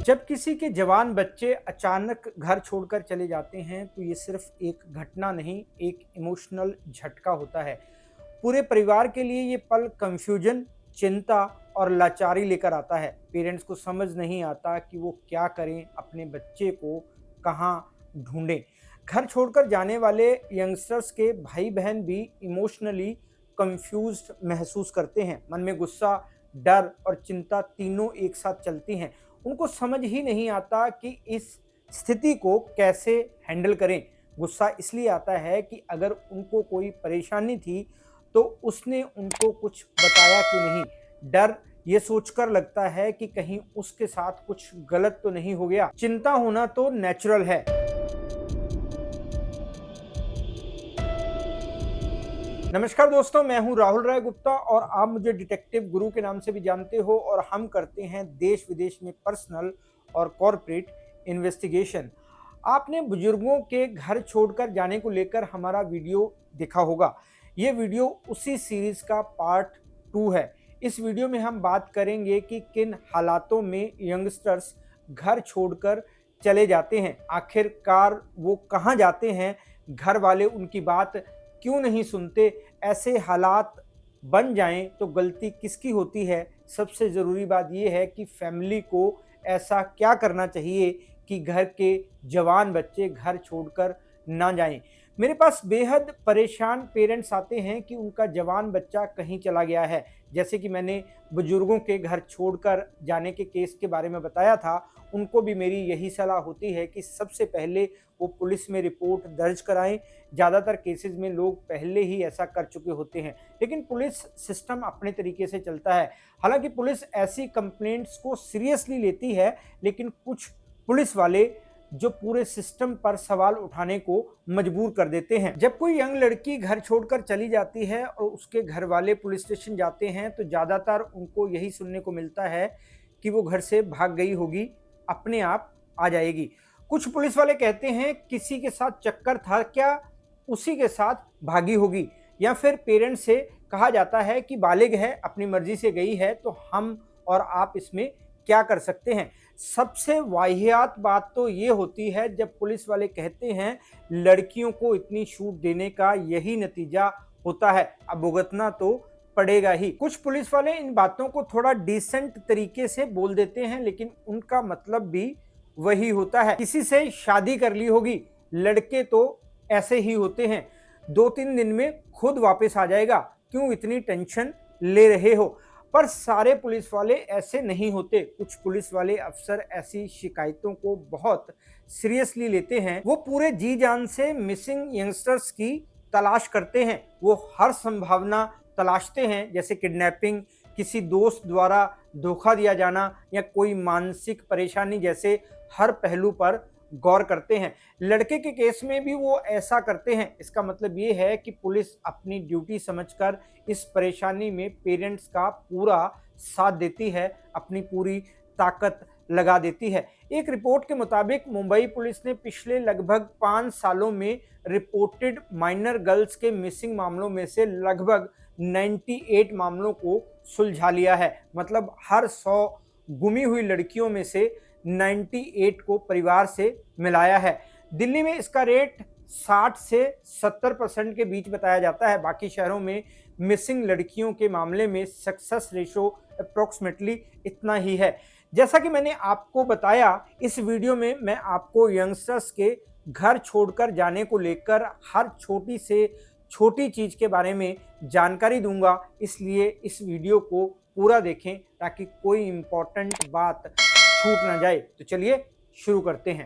जब किसी के जवान बच्चे अचानक घर छोड़कर चले जाते हैं तो ये सिर्फ एक घटना नहीं, एक इमोशनल झटका होता है। पूरे परिवार के लिए ये पल कंफ्यूजन, चिंता और लाचारी लेकर आता है। पेरेंट्स को समझ नहीं आता कि वो क्या करें, अपने बच्चे को कहाँ ढूंढें। घर छोड़कर जाने वाले यंगस्टर्स के भाई बहन भी इमोशनली कंफ्यूज्ड महसूस करते हैं। मन में गुस्सा, डर और चिंता तीनों एक साथ चलती हैं। उनको समझ ही नहीं आता कि इस स्थिति को कैसे हैंडल करें। गुस्सा इसलिए आता है कि अगर उनको कोई परेशानी थी तो उसने उनको कुछ बताया क्यों नहीं। डर ये सोचकर लगता है कि कहीं उसके साथ कुछ गलत तो नहीं हो गया। चिंता होना तो नेचुरल है। नमस्कार दोस्तों, मैं हूं राहुल राय गुप्ता और आप मुझे डिटेक्टिव गुरु के नाम से भी जानते हो और हम करते हैं देश विदेश में पर्सनल और कॉर्पोरेट इन्वेस्टिगेशन। आपने बुजुर्गों के घर छोड़कर जाने को लेकर हमारा वीडियो देखा होगा। ये वीडियो उसी सीरीज का पार्ट 2 है। इस वीडियो में हम बात करेंगे कि किन हालातों में यंगस्टर्स घर छोड़कर चले जाते हैं, आखिरकार वो कहाँ जाते हैं, घर वाले उनकी बात क्यों नहीं सुनते, ऐसे हालात बन जाएं तो गलती किसकी होती है। सबसे ज़रूरी बात यह है कि फैमिली को ऐसा क्या करना चाहिए कि घर के जवान बच्चे घर छोड़कर ना जाएं। मेरे पास बेहद परेशान पेरेंट्स आते हैं कि उनका जवान बच्चा कहीं चला गया है। जैसे कि मैंने बुजुर्गों के घर छोड़कर जाने के केस के बारे में बताया था, उनको भी मेरी यही सलाह होती है कि सबसे पहले वो पुलिस में रिपोर्ट दर्ज कराएं। ज़्यादातर केसेस में लोग पहले ही ऐसा कर चुके होते हैं, लेकिन पुलिस सिस्टम अपने तरीके से चलता है। हालांकि पुलिस ऐसी कंप्लेंट्स को सीरियसली लेती है, लेकिन कुछ पुलिस वाले जो पूरे सिस्टम पर सवाल उठाने को मजबूर कर देते हैं। जब कोई यंग लड़की घर छोड़कर चली जाती है और उसके घर वाले पुलिस स्टेशन जाते हैं तो ज़्यादातर उनको यही सुनने को मिलता है कि वो घर से भाग गई होगी, अपने आप आ जाएगी। कुछ पुलिस वाले कहते हैं किसी के साथ चक्कर था क्या, उसी के साथ भागी होगी। या फिर पेरेंट्स से कहा जाता है कि बालिग है, अपनी मर्जी से गई है, तो हम और आप इसमें क्या कर सकते हैं। सबसे वाहियात बात तो ये होती है जब पुलिस वाले कहते हैं लड़कियों को इतनी छूट देने का यही नतीजा होता है, अब भुगतना तो पड़ेगा ही। कुछ पुलिस वाले इन बातों को थोड़ा डिसेंट तरीके से बोल देते हैं, लेकिन उनका मतलब भी वही होता है। किसी से शादी कर ली होगी, लड़के तो ऐसे ही होते हैं, 2-3 दिन में खुद वापस आ जाएगा, क्यों इतनी टेंशन ले रहे हो। पर सारे पुलिस वाले ऐसे नहीं होते। कुछ पुलिस वाले अफसर ऐसी शिकायतों को बहुत सीरियसली लेते हैं। वो पूरे जी जान से मिसिंग यंगस्टर्स की तलाश करते हैं। वो हर संभावना तलाशते हैं, जैसे किडनैपिंग, किसी दोस्त द्वारा धोखा दिया जाना या कोई मानसिक परेशानी, जैसे हर पहलू पर गौर करते हैं। लड़के के केस में भी वो ऐसा करते हैं। इसका मतलब ये है कि पुलिस अपनी ड्यूटी समझकर इस परेशानी में पेरेंट्स का पूरा साथ देती है, अपनी पूरी ताकत लगा देती है। एक रिपोर्ट के मुताबिक मुंबई पुलिस ने पिछले लगभग 5 सालों में रिपोर्टेड माइनर गर्ल्स के मिसिंग मामलों में से लगभग 98 मामलों को सुलझा लिया है। मतलब हर 100 गुमी हुई लड़कियों में से 98 को परिवार से मिलाया है। दिल्ली में इसका रेट 60 से 70% के बीच बताया जाता है। बाकी शहरों में मिसिंग लड़कियों के मामले में सक्सेस रेशो अप्रोक्सीमेटली इतना ही है। जैसा कि मैंने आपको बताया, इस वीडियो में मैं आपको यंगस्टर्स के घर छोड़कर जाने को लेकर हर छोटी से छोटी चीज़ के बारे में जानकारी दूंगा, इसलिए इस वीडियो को पूरा देखें ताकि कोई इम्पोर्टेंट बात छूट ना जाए। तो चलिए शुरू करते हैं।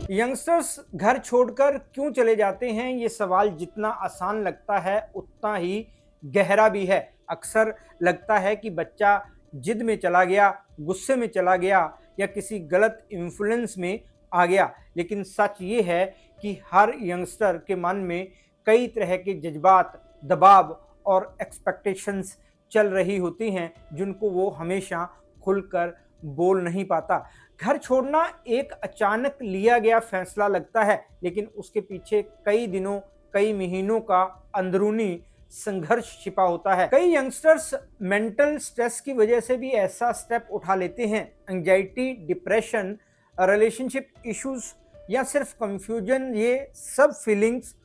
यंगस्टर्स घर छोड़कर क्यों चले जाते हैं, ये सवाल जितना आसान लगता है उतना ही गहरा भी है। अक्सर लगता है कि बच्चा जिद में चला गया, गुस्से में चला गया या किसी गलत इन्फ्लुएंस में आ गया, लेकिन सच ये है कि हर यंगस्टर के मन में कई तरह के जज्बात, दबाव और एक्सपेक्टेशंस चल रही होती हैं, जिनको वो हमेशा खुलकर बोल नहीं पाता। घर छोड़ना एक अचानक लिया गया फैसला लगता है, लेकिन उसके पीछे कई दिनों कई महीनों का अंदरूनी संघर्ष छिपा होता है। कई यंगस्टर्स मेंटल स्ट्रेस की वजह से भी ऐसा स्टेप उठा लेते हैं। एंजाइटी, डिप्रेशन, रिलेशनशिप इश्यूज या सिर्फ कंफ्यूजन, ये सब फीलिंग्स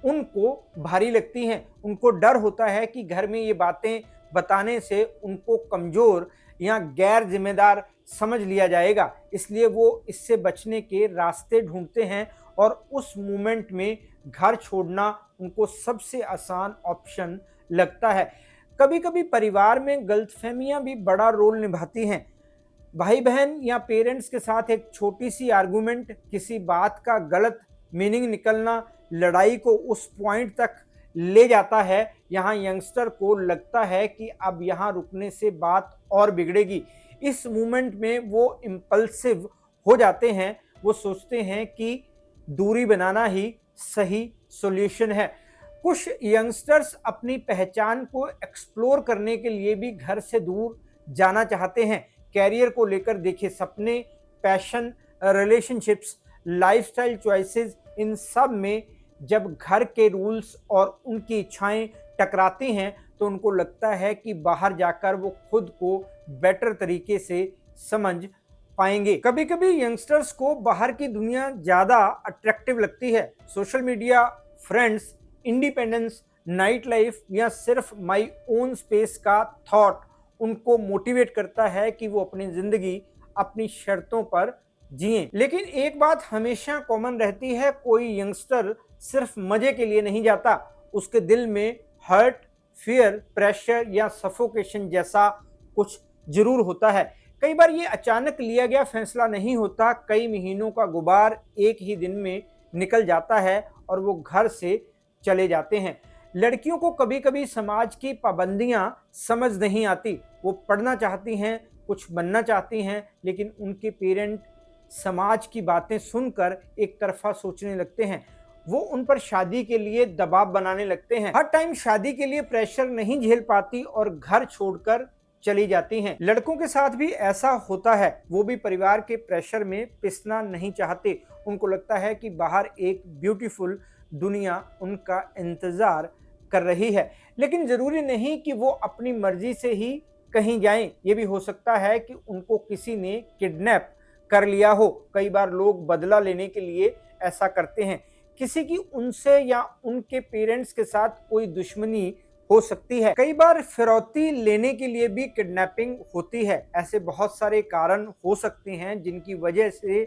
उनको भारी लगती हैं। उनको डर होता है कि घर में ये बातें बताने से उनको कमज़ोर या गैर जिम्मेदार समझ लिया जाएगा, इसलिए वो इससे बचने के रास्ते ढूंढते हैं और उस मोमेंट में घर छोड़ना उनको सबसे आसान ऑप्शन लगता है। कभी कभी परिवार में गलतफहमियां भी बड़ा रोल निभाती हैं। भाई बहन या पेरेंट्स के साथ एक छोटी सी आर्गुमेंट, किसी बात का गलत मीनिंग निकलना लड़ाई को उस पॉइंट तक ले जाता है यहाँ यंगस्टर को लगता है कि अब यहाँ रुकने से बात और बिगड़ेगी। इस मोमेंट में वो इम्पल्सिव हो जाते हैं। वो सोचते हैं कि दूरी बनाना ही सही सॉल्यूशन है। कुछ यंगस्टर्स अपनी पहचान को एक्सप्लोर करने के लिए भी घर से दूर जाना चाहते हैं। कैरियर को लेकर देखे सपने, पैशन, रिलेशनशिप्स, लाइफस्टाइल चॉइसेस, इन सब में जब घर के रूल्स और उनकी इच्छाएं टकराती हैं तो उनको लगता है कि बाहर जाकर वो खुद को बेटर तरीके से समझ पाएंगे। कभी कभी यंगस्टर्स को बाहर की दुनिया ज़्यादा अट्रैक्टिव लगती है। Social media, friends, independence, night life या सिर्फ माई ओन स्पेस का थॉट उनको मोटिवेट करता है कि वो अपनी ज़िंदगी अपनी शर्तों पर जिएं। लेकिन एक बात हमेशा कॉमन रहती है, कोई यंगस्टर सिर्फ मजे के लिए नहीं जाता। उसके दिल में हर्ट, फियर, प्रेशर या सफोकेशन जैसा कुछ जरूर होता है। कई बार ये अचानक लिया गया फैसला नहीं होता। कई महीनों का गुबार एक ही दिन में निकल जाता है और वो घर से चले जाते हैं। लड़कियों को कभी कभी समाज की पाबंदियां समझ नहीं आती। वो पढ़ना चाहती हैं, कुछ बनना चाहती हैं, लेकिन उनके पेरेंट समाज की बातें सुनकर एक तरफा सोचने लगते हैं। वो उन पर शादी के लिए दबाव बनाने लगते हैं। हर टाइम शादी के लिए प्रेशर नहीं झेल पाती और घर छोड़कर चली जाती हैं। लड़कों के साथ भी ऐसा होता है। वो भी परिवार के प्रेशर में पिसना नहीं चाहते। उनको लगता है कि बाहर एक ब्यूटीफुल दुनिया उनका इंतजार कर रही है। लेकिन जरूरी नहीं कि वो अपनी मर्जी से ही कहीं जाएं। ये भी हो सकता है कि उनको किसी ने किडनैप कर लिया हो। कई बार लोग बदला लेने के लिए ऐसा करते हैं। किसी की उनसे या उनके पेरेंट्स के साथ कोई दुश्मनी हो सकती है। कई बार फिरौती लेने के लिए भी किडनैपिंग होती है। ऐसे बहुत सारे कारण हो सकते हैं जिनकी वजह से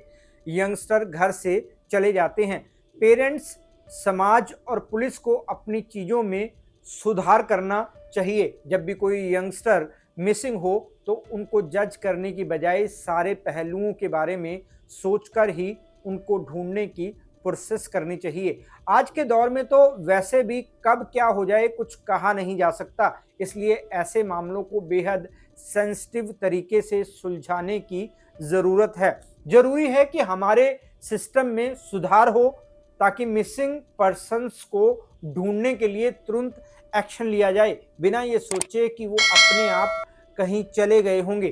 यंगस्टर घर से चले जाते हैं। पेरेंट्स, समाज और पुलिस को अपनी चीज़ों में सुधार करना चाहिए। जब भी कोई यंगस्टर मिसिंग हो तो उनको जज करने की बजाय सारे पहलुओं के बारे में सोचकर ही उनको ढूंढने की प्रोसेस करनी चाहिए। आज के दौर में तो वैसे भी कब क्या हो जाए कुछ कहा नहीं जा सकता, इसलिए ऐसे मामलों को बेहद सेंसिटिव तरीके से सुलझाने की ज़रूरत है। ज़रूरी है कि हमारे सिस्टम में सुधार हो ताकि मिसिंग पर्सन्स को ढूंढने के लिए तुरंत एक्शन लिया जाए, बिना ये सोचे कि वो अपने आप कहीं चले गए होंगे।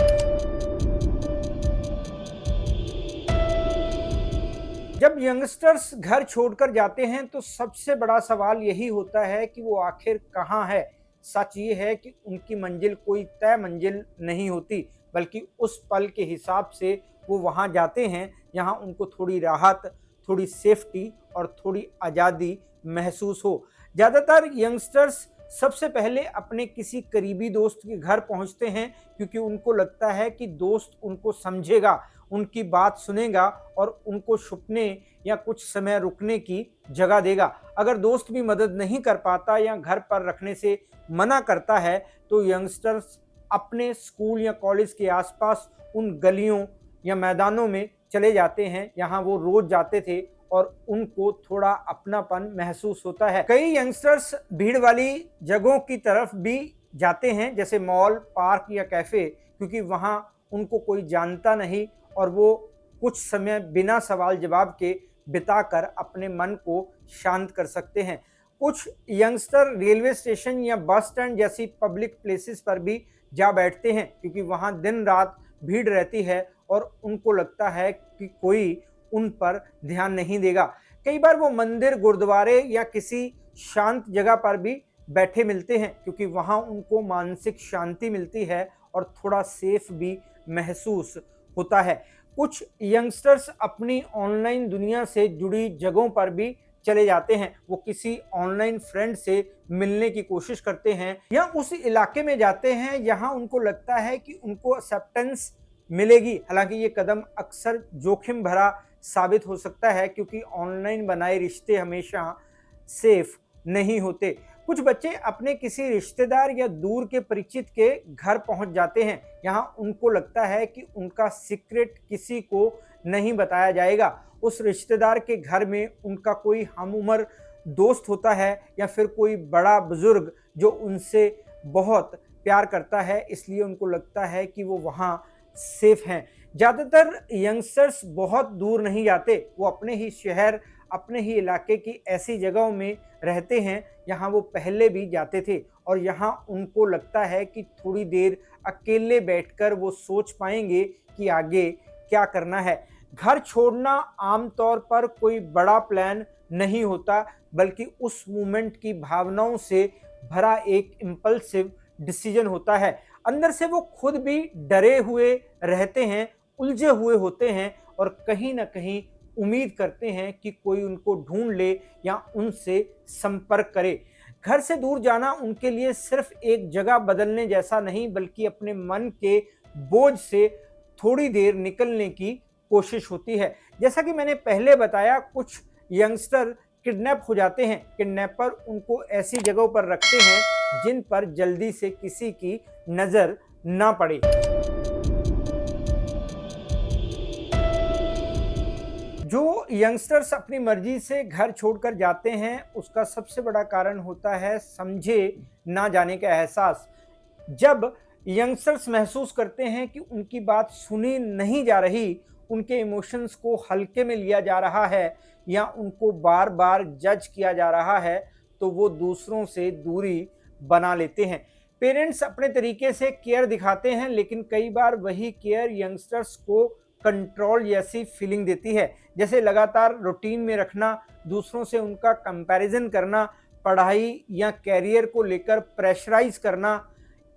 जब यंगस्टर्स घर छोड़कर जाते हैं तो सबसे बड़ा सवाल यही होता है कि वो आखिर कहाँ है। सच ये है कि उनकी मंजिल कोई तय मंजिल नहीं होती, बल्कि उस पल के हिसाब से वो वहाँ जाते हैं जहाँ उनको थोड़ी राहत, थोड़ी सेफ्टी और थोड़ी आज़ादी महसूस हो। ज़्यादातर यंगस्टर्स सबसे पहले अपने किसी करीबी दोस्त के घर पहुंचते हैं, क्योंकि उनको लगता है कि दोस्त उनको समझेगा, उनकी बात सुनेगा और उनको छुपने या कुछ समय रुकने की जगह देगा। अगर दोस्त भी मदद नहीं कर पाता या घर पर रखने से मना करता है तो यंगस्टर्स अपने स्कूल या कॉलेज के आसपास उन गलियों या मैदानों में चले जाते हैं जहां वो रोज जाते थे और उनको थोड़ा अपनापन महसूस होता है। कई यंगस्टर्स भीड़ वाली जगहों की तरफ भी जाते हैं, जैसे मॉल, पार्क या कैफ़े, क्योंकि वहाँ उनको कोई जानता नहीं और वो कुछ समय बिना सवाल जवाब के बिताकर अपने मन को शांत कर सकते हैं। कुछ यंगस्टर रेलवे स्टेशन या बस स्टैंड जैसी पब्लिक प्लेसेस पर भी जा बैठते हैं, क्योंकि वहाँ दिन रात भीड़ रहती है और उनको लगता है कि कोई उन पर ध्यान नहीं देगा। कई बार वो मंदिर, गुरुद्वारे या किसी शांत जगह पर भी बैठे मिलते हैं, क्योंकि वहाँ उनको मानसिक शांति मिलती है और थोड़ा सेफ भी महसूस होता है। कुछ यंगस्टर्स अपनी ऑनलाइन दुनिया से जुड़ी जगहों पर भी चले जाते हैं। वो किसी ऑनलाइन फ्रेंड से मिलने की कोशिश करते हैं या उस इलाके में जाते हैं जहां उनको लगता है कि उनको एक्सेप्टेंस मिलेगी। हालांकि ये कदम अक्सर जोखिम भरा साबित हो सकता है, क्योंकि ऑनलाइन बनाए रिश्ते हमेशा सेफ नहीं होते। कुछ बच्चे अपने किसी रिश्तेदार या दूर के परिचित के घर पहुंच जाते हैं। यहाँ उनको लगता है कि उनका सीक्रेट किसी को नहीं बताया जाएगा। उस रिश्तेदार के घर में उनका कोई हमउम्र दोस्त होता है या फिर कोई बड़ा बुजुर्ग जो उनसे बहुत प्यार करता है, इसलिए उनको लगता है कि वो वहाँ सेफ हैं। ज़्यादातर यंगस्टर्स बहुत दूर नहीं जाते, वो अपने ही शहर, अपने ही इलाके की ऐसी जगहों में रहते हैं यहाँ वो पहले भी जाते थे, और यहाँ उनको लगता है कि थोड़ी देर अकेले बैठकर वो सोच पाएंगे कि आगे क्या करना है। घर छोड़ना आमतौर पर कोई बड़ा प्लान नहीं होता, बल्कि उस मोमेंट की भावनाओं से भरा एक इम्पल्सिव डिसीजन होता है। अंदर से वो खुद भी डरे हुए रहते हैं, उलझे हुए होते हैं और कहीं ना कहीं उम्मीद करते हैं कि कोई उनको ढूंढ ले या उनसे संपर्क करे। घर से दूर जाना उनके लिए सिर्फ एक जगह बदलने जैसा नहीं, बल्कि अपने मन के बोझ से थोड़ी देर निकलने की कोशिश होती है। जैसा कि मैंने पहले बताया, कुछ यंगस्टर किडनैप हो जाते हैं। किडनैपर उनको ऐसी जगहों पर रखते हैं जिन पर जल्दी से किसी की नज़र ना पड़े। जो यंगस्टर्स अपनी मर्जी से घर छोड़कर जाते हैं, उसका सबसे बड़ा कारण होता है समझे ना जाने का एहसास। जब यंगस्टर्स महसूस करते हैं कि उनकी बात सुनी नहीं जा रही, उनके इमोशंस को हल्के में लिया जा रहा है या उनको बार बार जज किया जा रहा है, तो वो दूसरों से दूरी बना लेते हैं। पेरेंट्स अपने तरीके से केयर दिखाते हैं, लेकिन कई बार वही केयर यंगस्टर्स को कंट्रोल जैसी फीलिंग देती है। जैसे लगातार रूटीन में रखना, दूसरों से उनका कंपैरिजन करना, पढ़ाई या कैरियर को लेकर प्रेशराइज करना।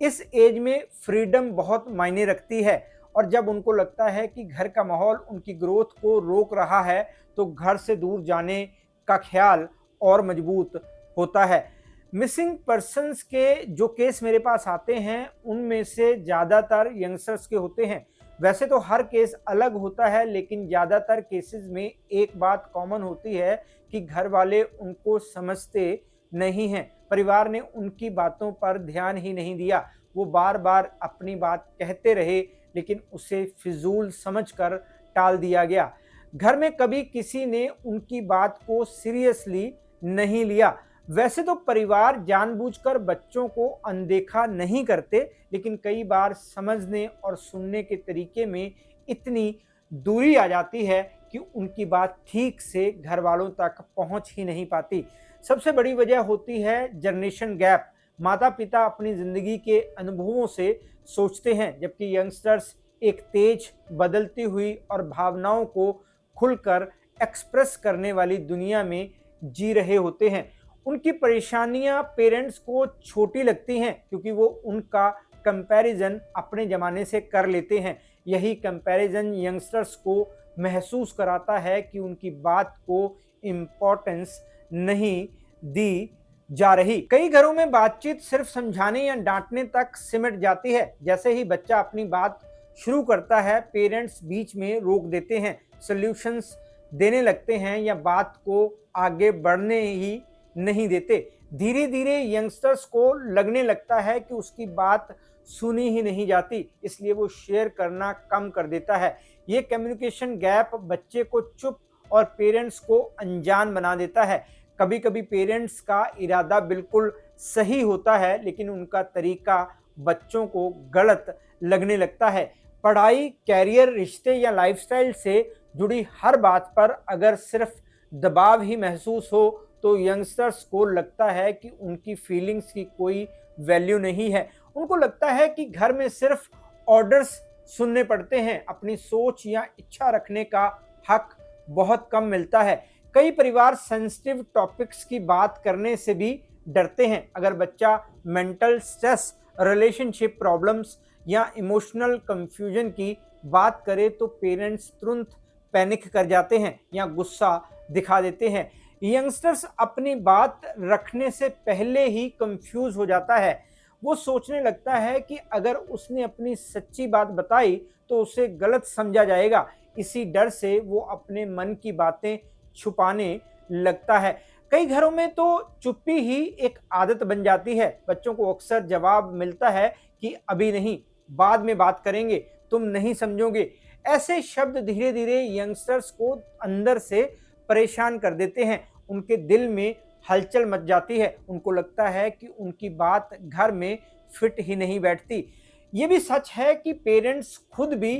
इस एज में फ्रीडम बहुत मायने रखती है, और जब उनको लगता है कि घर का माहौल उनकी ग्रोथ को रोक रहा है, तो घर से दूर जाने का ख्याल और मजबूत होता है। मिसिंग पर्सन्स के जो केस मेरे पास आते हैं, उनमें से ज़्यादातर यंगस्टर्स के होते हैं। वैसे तो हर केस अलग होता है, लेकिन ज़्यादातर केसेस में एक बात कॉमन होती है कि घर वाले उनको समझते नहीं हैं। परिवार ने उनकी बातों पर ध्यान ही नहीं दिया। वो बार बार अपनी बात कहते रहे, लेकिन उसे फिजूल समझकर टाल दिया गया। घर में कभी किसी ने उनकी बात को सीरियसली नहीं लिया। वैसे तो परिवार जानबूझकर बच्चों को अनदेखा नहीं करते, लेकिन कई बार समझने और सुनने के तरीके में इतनी दूरी आ जाती है कि उनकी बात ठीक से घर वालों तक पहुंच ही नहीं पाती। सबसे बड़ी वजह होती है जनरेशन गैप। माता पिता अपनी ज़िंदगी के अनुभवों से सोचते हैं, जबकि यंगस्टर्स एक तेज, बदलती हुई और भावनाओं को खुलकर एक्सप्रेस करने वाली दुनिया में जी रहे होते हैं। उनकी परेशानियां पेरेंट्स को छोटी लगती हैं, क्योंकि वो उनका कंपैरिजन अपने ज़माने से कर लेते हैं। यही कंपैरिजन यंगस्टर्स को महसूस कराता है कि उनकी बात को इम्पोर्टेंस नहीं दी जा रही। कई घरों में बातचीत सिर्फ समझाने या डांटने तक सिमट जाती है। जैसे ही बच्चा अपनी बात शुरू करता है, पेरेंट्स बीच में रोक देते हैं, सॉल्यूशंस देने लगते हैं या बात को आगे बढ़ने ही नहीं देते। धीरे धीरे यंगस्टर्स को लगने लगता है कि उसकी बात सुनी ही नहीं जाती, इसलिए वो शेयर करना कम कर देता है। ये कम्युनिकेशन गैप बच्चे को चुप और पेरेंट्स को अनजान बना देता है। कभी कभी पेरेंट्स का इरादा बिल्कुल सही होता है, लेकिन उनका तरीका बच्चों को गलत लगने लगता है। पढ़ाई, कैरियर, रिश्ते या लाइफस्टाइल से जुड़ी हर बात पर अगर सिर्फ दबाव ही महसूस हो, तो यंगस्टर्स को लगता है कि उनकी फीलिंग्स की कोई वैल्यू नहीं है। उनको लगता है कि घर में सिर्फ ऑर्डर्स सुनने पड़ते हैं, अपनी सोच या इच्छा रखने का हक बहुत कम मिलता है। कई परिवार सेंसिटिव टॉपिक्स की बात करने से भी डरते हैं। अगर बच्चा मेंटल स्ट्रेस, रिलेशनशिप प्रॉब्लम्स या इमोशनल कंफ्यूजन की बात करे तो पेरेंट्स तुरंत पैनिक कर जाते हैं या गुस्सा दिखा देते हैं। यंगस्टर्स अपनी बात रखने से पहले ही कंफ्यूज हो जाता है। वो सोचने लगता है कि अगर उसने अपनी सच्ची बात बताई तो उसे गलत समझा जाएगा। इसी डर से वो अपने मन की बातें छुपाने लगता है। कई घरों में तो चुप्पी ही एक आदत बन जाती है। बच्चों को अक्सर जवाब मिलता है कि अभी नहीं, बाद में बात करेंगे, तुम नहीं समझोगे। ऐसे शब्द धीरे धीरे यंगस्टर्स को अंदर से परेशान कर देते हैं। उनके दिल में हलचल मच जाती है। उनको लगता है कि उनकी बात घर में फिट ही नहीं बैठती। ये भी सच है कि पेरेंट्स खुद भी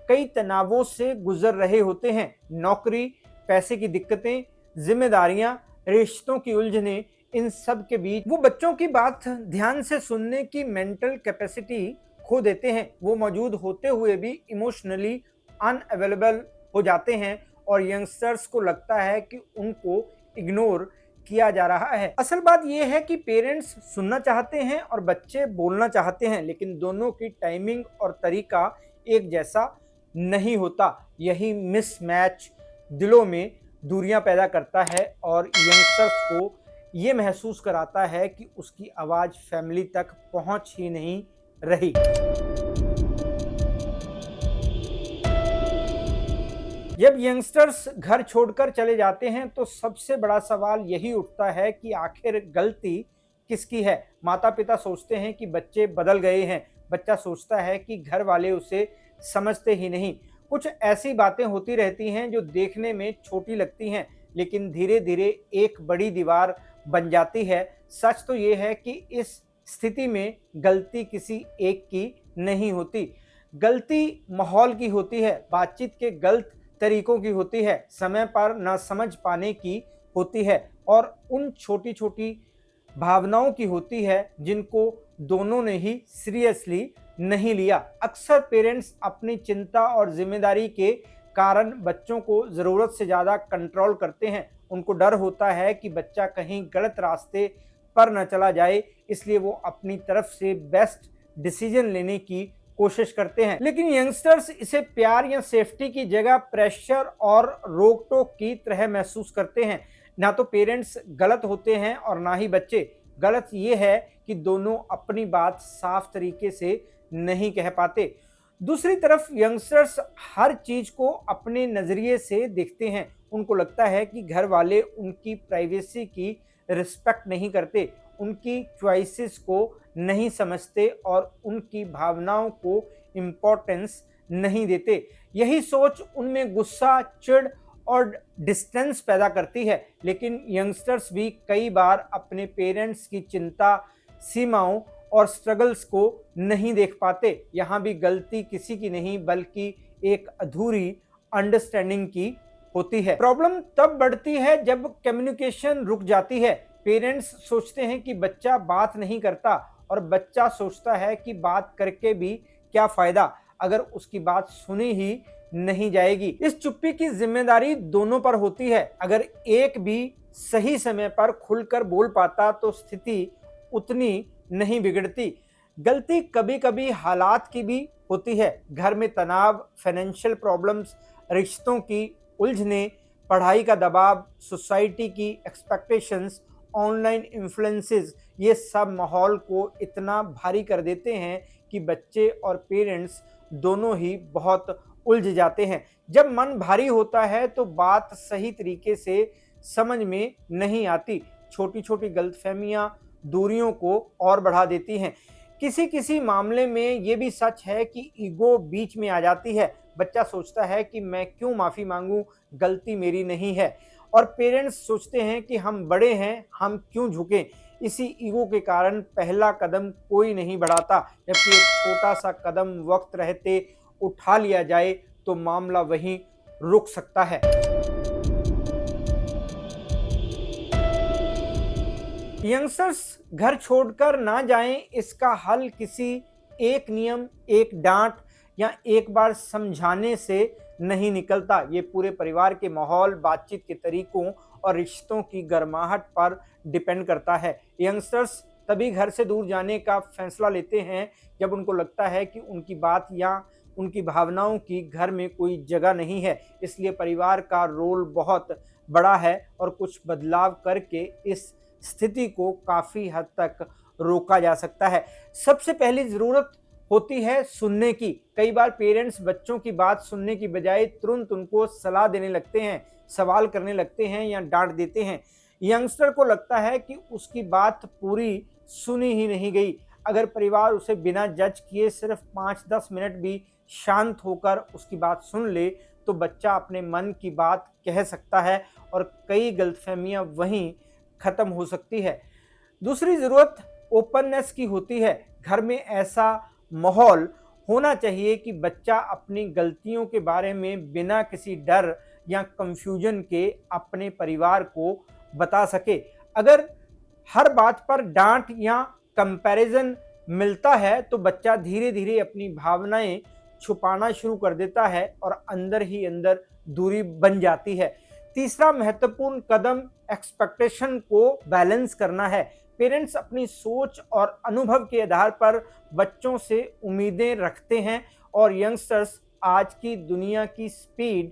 कई तनावों से गुजर रहे होते हैं। नौकरी, पैसे की दिक्कतें, जिम्मेदारियां, रिश्तों की उलझनें, इन सब के बीच वो बच्चों की बात ध्यान से सुनने की मेंटल कैपेसिटी खो देते हैं। वो मौजूद होते हुए भी इमोशनली अनअवेलेबल हो जाते हैं और यंगस्टर्स को लगता है कि उनको इग्नोर किया जा रहा है। असल बात यह है कि पेरेंट्स सुनना चाहते हैं और बच्चे बोलना चाहते हैं, लेकिन दोनों की टाइमिंग और तरीका एक जैसा नहीं होता। यही मिसमैच दिलों में दूरियां पैदा करता है और यंगस्टर्स को ये महसूस कराता है कि उसकी आवाज़ फैमिली तक पहुंच ही नहीं रही। जब यंगस्टर्स घर छोड़कर चले जाते हैं तो सबसे बड़ा सवाल यही उठता है कि आखिर गलती किसकी है। माता पिता सोचते हैं कि बच्चे बदल गए हैं। बच्चा सोचता है कि घर वाले उसे समझते ही नहीं। कुछ ऐसी बातें होती रहती हैं जो देखने में छोटी लगती हैं, लेकिन धीरे धीरे एक बड़ी दीवार बन जाती है। सच तो ये है कि इस स्थिति में गलती किसी एक की नहीं होती। गलती माहौल की होती है, बातचीत के गलत तरीकों की होती है, समय पर ना समझ पाने की होती है और उन छोटी छोटी भावनाओं की होती है जिनको दोनों ने ही सीरियसली नहीं लिया। अक्सर पेरेंट्स अपनी चिंता और जिम्मेदारी के कारण बच्चों को ज़रूरत से ज़्यादा कंट्रोल करते हैं। उनको डर होता है कि बच्चा कहीं गलत रास्ते पर न चला जाए, इसलिए वो अपनी तरफ से बेस्ट डिसीजन लेने की कोशिश करते हैं। लेकिन यंगस्टर्स इसे प्यार या सेफ्टी की जगह प्रेशर और रोक टोक की तरह महसूस करते हैं। ना तो पेरेंट्स गलत होते हैं और ना ही बच्चे। गलत ये है कि दोनों अपनी बात साफ तरीके से नहीं कह पाते। दूसरी तरफ यंगस्टर्स हर चीज को अपने नजरिए से देखते हैं। उनको लगता है कि घर वाले उनकी प्राइवेसी की रिस्पेक्ट नहीं करते, उनकी चॉइसेस को नहीं समझते और उनकी भावनाओं को इम्पोर्टेंस नहीं देते। यही सोच उनमें गुस्सा, चिढ़ और डिस्टेंस पैदा करती है। लेकिन यंगस्टर्स भी कई बार अपने पेरेंट्स की चिंता, सीमाओं और स्ट्रगल्स को नहीं देख पाते। यहाँ भी गलती किसी की नहीं बल्कि एक अधूरी अंडरस्टैंडिंग की होती है। प्रॉब्लम तब बढ़ती है जब कम्युनिकेशन रुक जाती है। पेरेंट्स सोचते हैं कि बच्चा बात नहीं करता और बच्चा सोचता है कि बात करके भी क्या फ़ायदा अगर उसकी बात सुनी ही नहीं जाएगी। इस चुप्पी की जिम्मेदारी दोनों पर होती है। अगर एक भी सही समय पर खुलकर बोल पाता तो स्थिति उतनी नहीं बिगड़ती। गलती कभी कभी हालात की भी होती है। घर में तनाव, फाइनेंशियल प्रॉब्लम्स, रिश्तों की उलझने, पढ़ाई का दबाव, सोसाइटी की एक्सपेक्टेशंस, ऑनलाइन इन्फ्लुएंसेस, ये सब माहौल को इतना भारी कर देते हैं कि बच्चे और पेरेंट्स दोनों ही बहुत उलझ जाते हैं। जब मन भारी होता है तो बात सही तरीके से समझ में नहीं आती। छोटी छोटी गलतफहमियां दूरियों को और बढ़ा देती हैं। किसी किसी मामले में ये भी सच है कि ईगो बीच में आ जाती है। बच्चा सोचता है कि मैं क्यों माफ़ी मांगूं, गलती मेरी नहीं है। और पेरेंट्स सोचते हैं कि हम बड़े हैं, हम क्यों झुकें। इसी ईगो के कारण पहला कदम कोई नहीं बढ़ाता, जबकि एक छोटा सा कदम वक्त रहते उठा लिया जाए तो मामला वहीं रुक सकता है। यंगस्टर्स घर छोड़कर ना जाएं, इसका हल किसी एक नियम, एक डांट या एक बार समझाने से नहीं निकलता। ये पूरे परिवार के माहौल, बातचीत के तरीकों और रिश्तों की गर्माहट पर डिपेंड करता है। यंगस्टर्स तभी घर से दूर जाने का फैसला लेते हैं जब उनको लगता है कि उनकी बात या उनकी भावनाओं की घर में कोई जगह नहीं है। इसलिए परिवार का रोल बहुत बड़ा है और कुछ बदलाव करके इस स्थिति को काफ़ी हद तक रोका जा सकता है। सबसे पहली ज़रूरत होती है सुनने की। कई बार पेरेंट्स बच्चों की बात सुनने की बजाय तुरंत उनको सलाह देने लगते हैं, सवाल करने लगते हैं या डांट देते हैं। यंगस्टर को लगता है कि उसकी बात पूरी सुनी ही नहीं गई। अगर परिवार उसे बिना जज किए सिर्फ 5-10 मिनट भी शांत होकर उसकी बात सुन ले तो बच्चा अपने मन की बात कह सकता है और कई गलतफहमियां वहीं खत्म हो सकती है। दूसरी ज़रूरत ओपननेस की होती है। घर में ऐसा माहौल होना चाहिए कि बच्चा अपनी गलतियों के बारे में बिना किसी डर या कंफ्यूजन के अपने परिवार को बता सके। अगर हर बात पर डांट या कंपैरिजन मिलता है तो बच्चा धीरे धीरे अपनी भावनाएं छुपाना शुरू कर देता है और अंदर ही अंदर दूरी बन जाती है। तीसरा महत्वपूर्ण कदम एक्सपेक्टेशन को बैलेंस करना है। पेरेंट्स अपनी सोच और अनुभव के आधार पर बच्चों से उम्मीदें रखते हैं और यंगस्टर्स आज की दुनिया की स्पीड,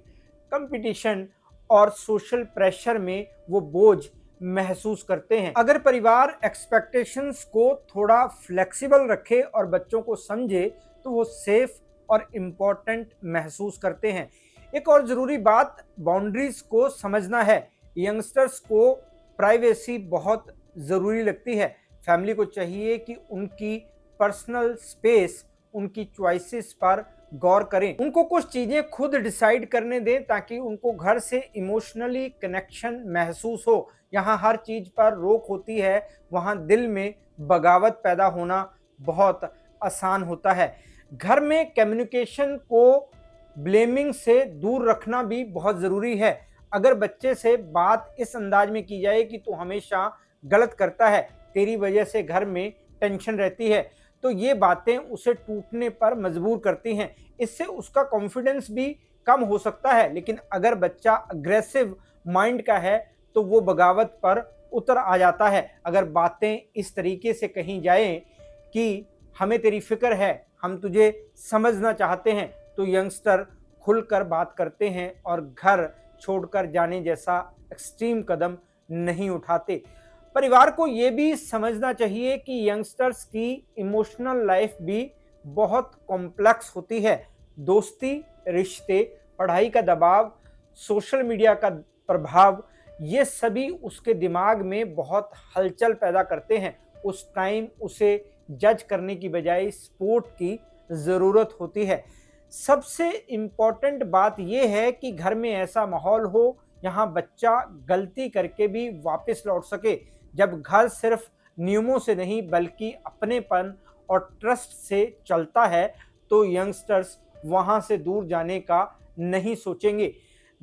कंपटीशन और सोशल प्रेशर में वो बोझ महसूस करते हैं। अगर परिवार एक्सपेक्टेशंस को थोड़ा फ्लेक्सिबल रखे और बच्चों को समझे तो वो सेफ और इम्पोर्टेंट महसूस करते हैं। एक और ज़रूरी बात बाउंड्रीज को समझना है। यंगस्टर्स को प्राइवेसी बहुत ज़रूरी लगती है। फैमिली को चाहिए कि उनकी पर्सनल स्पेस, उनकी चॉइसेस पर गौर करें, उनको कुछ चीज़ें खुद डिसाइड करने दें ताकि उनको घर से इमोशनली कनेक्शन महसूस हो। यहाँ हर चीज़ पर रोक होती है, वहाँ दिल में बगावत पैदा होना बहुत आसान होता है। घर में कम्युनिकेशन को ब्लेमिंग से दूर रखना भी बहुत ज़रूरी है। अगर बच्चे से बात इस अंदाज में की जाए कि तू हमेशा गलत करता है, तेरी वजह से घर में टेंशन रहती है, तो ये बातें उसे टूटने पर मजबूर करती हैं। इससे उसका कॉन्फिडेंस भी कम हो सकता है। लेकिन अगर बच्चा अग्रेसिव माइंड का है तो वो बगावत पर उतर आ जाता है। अगर बातें इस तरीके से कही जाएं कि हमें तेरी फिक्र है, हम तुझे समझना चाहते हैं, तो यंगस्टर खुलकर बात करते हैं और घर छोड़कर जाने जैसा एक्सट्रीम कदम नहीं उठाते। परिवार को ये भी समझना चाहिए कि यंगस्टर्स की इमोशनल लाइफ भी बहुत कॉम्प्लेक्स होती है। दोस्ती, रिश्ते, पढ़ाई का दबाव, सोशल मीडिया का प्रभाव, ये सभी उसके दिमाग में बहुत हलचल पैदा करते हैं। उस टाइम उसे जज करने की बजाय सपोर्ट की ज़रूरत होती है। सबसे इम्पॉर्टेंट बात यह है कि घर में ऐसा माहौल हो यहाँ बच्चा गलती करके भी वापस लौट सके। जब घर सिर्फ नियमों से नहीं बल्कि अपनेपन और ट्रस्ट से चलता है तो यंगस्टर्स वहाँ से दूर जाने का नहीं सोचेंगे।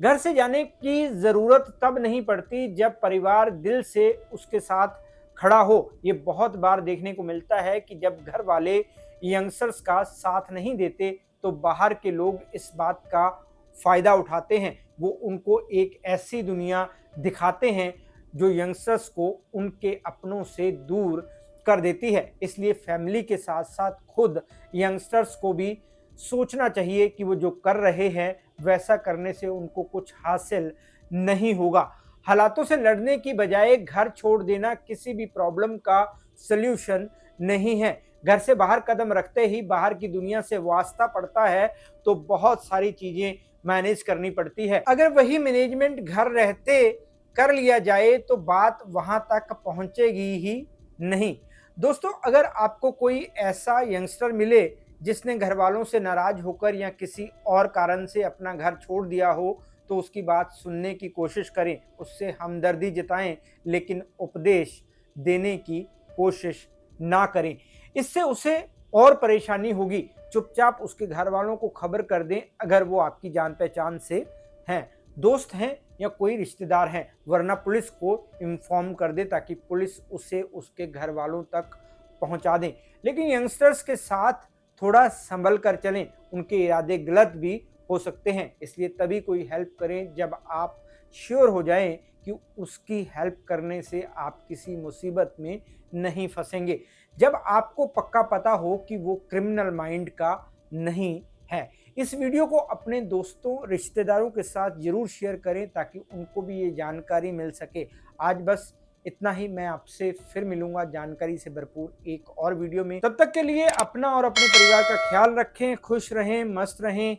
घर से जाने की ज़रूरत तब नहीं पड़ती जब परिवार दिल से उसके साथ खड़ा हो। ये बहुत बार देखने को मिलता है कि जब घर वाले यंगस्टर्स का साथ नहीं देते तो बाहर के लोग इस बात का फ़ायदा उठाते हैं। वो उनको एक ऐसी दुनिया दिखाते हैं जो यंगस्टर्स को उनके अपनों से दूर कर देती है। इसलिए फैमिली के साथ साथ खुद यंगस्टर्स को भी सोचना चाहिए कि वो जो कर रहे हैं वैसा करने से उनको कुछ हासिल नहीं होगा। हालातों से लड़ने की बजाय घर छोड़ देना किसी भी प्रॉब्लम का सल्यूशन नहीं है। घर से बाहर कदम रखते ही बाहर की दुनिया से वास्ता पड़ता है तो बहुत सारी चीज़ें मैनेज करनी पड़ती है। अगर वही मैनेजमेंट घर रहते कर लिया जाए तो बात वहां तक पहुंचेगी ही नहीं। दोस्तों, अगर आपको कोई ऐसा यंगस्टर मिले जिसने घर वालों से नाराज होकर या किसी और कारण से अपना घर छोड़ दिया हो तो उसकी बात सुनने की कोशिश करें, उससे हमदर्दी जताएं, लेकिन उपदेश देने की कोशिश ना करें। इससे उसे और परेशानी होगी। चुपचाप उसके घर वालों को खबर कर दें अगर वो आपकी जान पहचान से हैं, दोस्त हैं या कोई रिश्तेदार हैं, वरना पुलिस को इन्फॉर्म कर दे ताकि पुलिस उसे उसके घर वालों तक पहुंचा दें। लेकिन यंगस्टर्स के साथ थोड़ा संभल कर चलें, उनके इरादे गलत भी हो सकते हैं। इसलिए तभी कोई हेल्प करें जब आप श्योर हो जाएं कि उसकी हेल्प करने से आप किसी मुसीबत में नहीं फंसेंगे, जब आपको पक्का पता हो कि वो क्रिमिनल माइंड का नहीं है। इस वीडियो को अपने दोस्तों रिश्तेदारों के साथ जरूर शेयर करें ताकि उनको भी ये जानकारी मिल सके। आज बस इतना ही। मैं आपसे फिर मिलूंगा जानकारी से भरपूर एक और वीडियो में। तब तक के लिए अपना और अपने परिवार का ख्याल रखें, खुश रहें, मस्त रहें।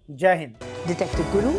जय हिंद। डिटेक्टिव गुरु